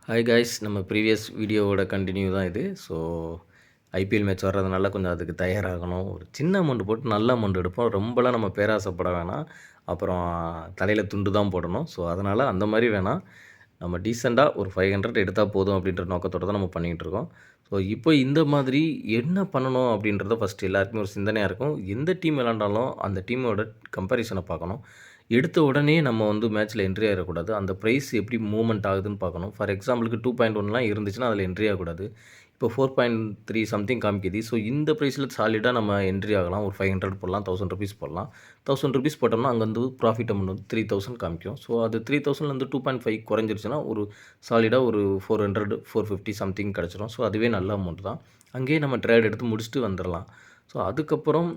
Hi guys, நம்ம previous வீடியோவோட continue தான் இது. ஸோ ஐபிஎல் மேட்ச் வர்றதுனால கொஞ்சம் அதுக்கு தயாராகணும். ஒரு சின்ன அமௌண்ட் போட்டு நல்ல அமௌண்ட் எடுப்போம். ரொம்பலாம் நம்ம பேராசைப்பட வேணாம். அப்புறம் தலையில துண்டு தான் போடணும். ஸோ அதனால் அந்த மாதிரி வேணாம். நம்ம டீசெண்டாக ஒரு 500 எடுத்தா போதும் அப்படின்ற நோக்கத்தோட தான் நம்ம பண்ணிகிட்டு இருக்கோம். ஸோ இப்போ இந்த மாதிரி என்ன பண்ணணும் அப்படின்றத ஃபஸ்ட்டு எல்லாருக்குமே ஒரு சிந்தனையாக இருக்கும். எந்த டீம் விளாண்டாலும் அந்த டீமோட கம்பேரிசனை பார்க்கணும். எடுத்த உடனே நம்ம வந்து மேட்ச்சில் என்ட்ரி ஆகிடக்கூடாது. அந்த ப்ரைஸ் எப்படி மூவ்மெண்ட் ஆகுதுன்னு பார்க்கணும். ஃபார் எக்ஸாம்பிளுக்கு 2.1லாம் இருந்துச்சுன்னா அதில் என்ட்ரி ஆகக்கூடாது. இப்போ 4.3 சம்திங் காமிக்குது. ஸோ இந்த ப்ரைஸில் சாலிடாக நம்ம என்ட்ரி ஆகலாம். ஒரு 500 போடலாம், ₹1000 போடலாம். ₹1000 போட்டோம்னா அங்கே வந்து ப்ராஃபிட் அமௌண்ட் வந்து 3000 காமிக்கும். ஸோ அது 3000லேருந்து 2.5 குறைஞ்சிருச்சுன்னா ஒரு சாலிடாக ஒரு 400, 450 சம்திங் கிடச்சிரும். ஸோ அதுவே நல்ல அமௌண்ட் தான். அங்கேயே நம்ம ட்ரேட் எடுத்து முடிச்சுட்டு வந்துடலாம். ஸோ அதுக்கப்புறம்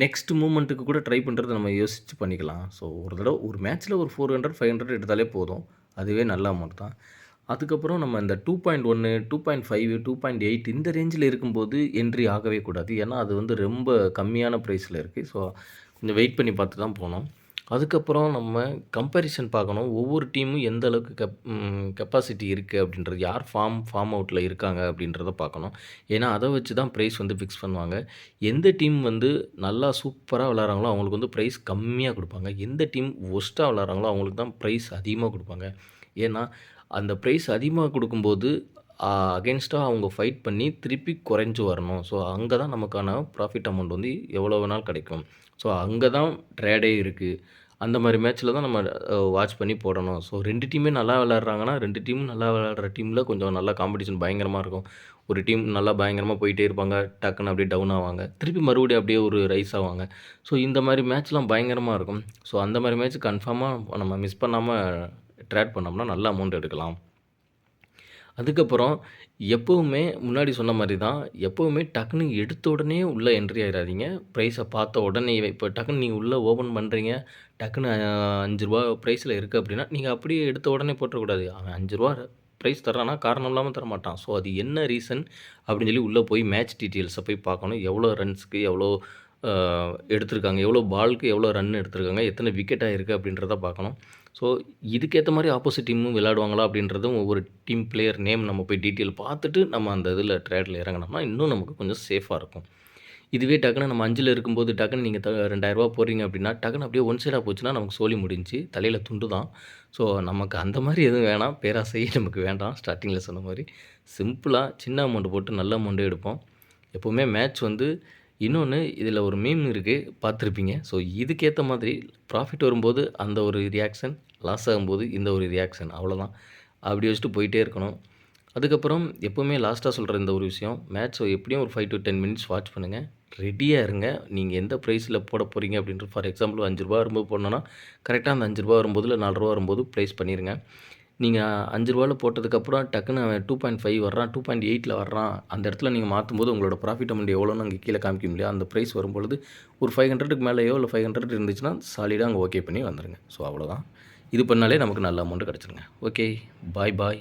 நெக்ஸ்ட் மூமெண்ட்டுக்கு கூட ட்ரை பண்ணுறது நம்ம யோசித்து பண்ணிக்கலாம். ஸோ ஒரு தடவை ஒரு மேட்ச்சில் ஒரு 400, 500 எடுத்தாலே போதும். அதுவே நல்ல அமௌண்ட் தான். அதுக்கப்புறம் நம்ம இந்த 2.1, 2.5, 2.8 இந்த ரேஞ்சில் இருக்கும்போது என்ட்ரி ஆகவே கூடாது. ஏன்னா அது வந்து ரொம்ப கம்மியான ப்ரைஸில் இருக்குது. ஸோ கொஞ்சம் வெயிட் பண்ணி பார்த்து தான் போகணும். அதுக்கப்புறம் நம்ம கம்பேரிசன் பார்க்கணும். ஒவ்வொரு டீமும் எந்த அளவுக்கு கெப்பாசிட்டி இருக்குது அப்படின்றது, யார் ஃபார்ம் அவுட்டில் இருக்காங்க அப்படின்றத பார்க்கணும். ஏன்னா அதை வச்சு தான் ப்ரைஸ் வந்து ஃபிக்ஸ் பண்ணுவாங்க. எந்த டீம் வந்து நல்லா சூப்பராக விளாட்றாங்களோ அவங்களுக்கு வந்து ப்ரைஸ் கம்மியாக கொடுப்பாங்க. எந்த டீம் ஒஸ்ட்டாக விளாட்றாங்களோ அவங்களுக்கு தான் ப்ரைஸ் அதிகமாக கொடுப்பாங்க. ஏன்னா அந்த ப்ரைஸ் அதிகமாக கொடுக்கும்போது அகென்ஸ்டாக அவங்க ஃபைட் பண்ணி திருப்பி குறைஞ்சு வரணும். ஸோ அங்கே தான் நமக்கான ப்ராஃபிட் அமௌண்ட் வந்து எவ்வளோ வேணாலும் கிடைக்கும். ஸோ அங்கே தான் ட்ரேடே இருக்குது. அந்த மாதிரி மேட்ச்சில் தான் நம்ம வாட்ச் பண்ணி போடணும். ஸோ 2 டீமே நல்லா விளையாடுறாங்கன்னா 2 டீமும் நல்லா விளையாடுற டீமில் கொஞ்சம் நல்லா காம்படிஷன் பயங்கரமாக இருக்கும். ஒரு டீம் நல்லா பயங்கரமாக போயிட்டே இருப்பாங்க. டக்குன்னு அப்படியே டவுன் ஆவாங்க. திருப்பி மறுபடியும் அப்படியே ஒரு ரைஸ் ஆவாங்க. ஸோ இந்த மாதிரி மேட்ச்லாம் பயங்கரமாக இருக்கும். ஸோ அந்த மாதிரி மேட்ச் கன்ஃபார்மாக நம்ம மிஸ் பண்ணாமல் ட்ரேட் பண்ணோம்னா நல்ல அமௌண்ட் எடுக்கலாம். அதுக்கப்புறம் எப்போவுமே முன்னாடி சொன்ன மாதிரி தான், எப்போவுமே டக்குன்னு எடுத்த உடனே உள்ளே என்ட்ரி ஆயிடாதீங்க. ப்ரைஸை பார்த்த உடனேயே இப்போ டக்குன்னு நீங்கள் உள்ளே ஓப்பன் பண்ணுறீங்க, டக்குன்னு ₹5 ப்ரைஸில் இருக்குது அப்படின்னா, நீங்கள் அப்படியே எடுத்த உடனே போட்டுறக்கூடாது. அவன் ₹5 ப்ரைஸ் தர்றான்னா காரணம் இல்லாமல் தரமாட்டான். ஸோ அது என்ன ரீசன் அப்படின்னு சொல்லி உள்ளே போய் மேட்ச் டீட்டெயில்ஸை போய் பார்க்கணும். எவ்வளோ ரன்ஸ்க்கு எவ்வளோ எடுத்திருக்காங்க, எவ்வளோ பாலுக்கு எவ்வளோ ரன் எடுத்திருக்காங்க, எத்தனை விக்கெட் ஆகிருக்கு அப்படின்றத பார்க்கணும். ஸோ இதுக்கேற்ற மாதிரி ஆப்போசிட் டீமும் விளையாடுவாங்களா அப்படின்றதும் ஒவ்வொரு டீம் பிளேயர் நேம் நம்ம போய் டீட்டெயில் பார்த்துட்டு நம்ம அந்த இதில் ட்ரேடில் இறங்கினோம்னா இன்னும் நமக்கு கொஞ்சம் சேஃபாக இருக்கும். இதுவே டக்குன்னு நம்ம 5ல் இருக்கும்போது டக்குன்னு நீங்கள் ₹2000 போடுறீங்க அப்படின்னா டக்குன்னு அப்படியே ஒன் சைடாக போச்சுன்னா நமக்கு சோலி முடிஞ்சு தலையில் துண்டு தான். ஸோ நமக்கு அந்த மாதிரி எதுவும் வேணாம், பேராசையே நமக்கு வேண்டாம். ஸ்டார்டிங்கில் சொன்ன மாதிரி சிம்பிளாக சின்ன அமௌண்ட் போட்டு நல்ல அமௌண்ட்டே எடுப்போம். எப்போவுமே மேட்ச் வந்து இன்னொன்று இதில் ஒரு மீம் இருக்குது, பார்த்துருப்பீங்க. ஸோ இதுக்கேற்ற மாதிரி ப்ராஃபிட் வரும்போது அந்த ஒரு ரியாக்ஷன், லாஸ் ஆகும்போது இந்த ஒரு ரியாக்ஷன், அவ்வளோதான். அப்படி வச்சுட்டு போயிட்டே இருக்கணும். அதுக்கப்புறம் எப்போவுமே லாஸ்ட்டாக சொல்கிற இந்த ஒரு விஷயம், மேட்ச் எப்படியும் ஒரு 5 to 10 மினிட்ஸ் வாட்ச் பண்ணுங்கள். ரெடியாக இருங்க. நீங்கள் எந்த ப்ரைஸில் போட போகிறீங்க அப்படின்ட்டு, ஃபார் எக்ஸாம்பிள் ₹5 வரும்போது போடணுன்னா கரெக்டாக அந்த ₹5 வரும்போது இல்லை ₹4 வரும்போது ப்ளேஸ் பண்ணிடுங்க. நீங்கள் ₹5 போட்டதுக்கப்புறம் டக்குன்னு அவன் 2.5 வர்றான், 2.8ல் வர்றான், அந்த இடத்துல நீங்கள் மாற்றும்போது உங்களோட ப்ராஃபிட் அமௌண்ட் எவ்வளோன்னு அங்கே கீழே காமிக்க முடியாது. அந்த ப்ரைஸ் வரும்பொழுது ஒரு 500க்கு மேலேயோ இல்லை 500 இருந்துச்சுன்னா சாலிடாக அங்கே ஓகே பண்ணி வந்துடுங்க. ஸோ அவ்வளோதான். இது பண்ணாலே நமக்கு நல்ல அமௌண்ட் கிடச்சிருங்க. ஓகே, பாய் பாய்.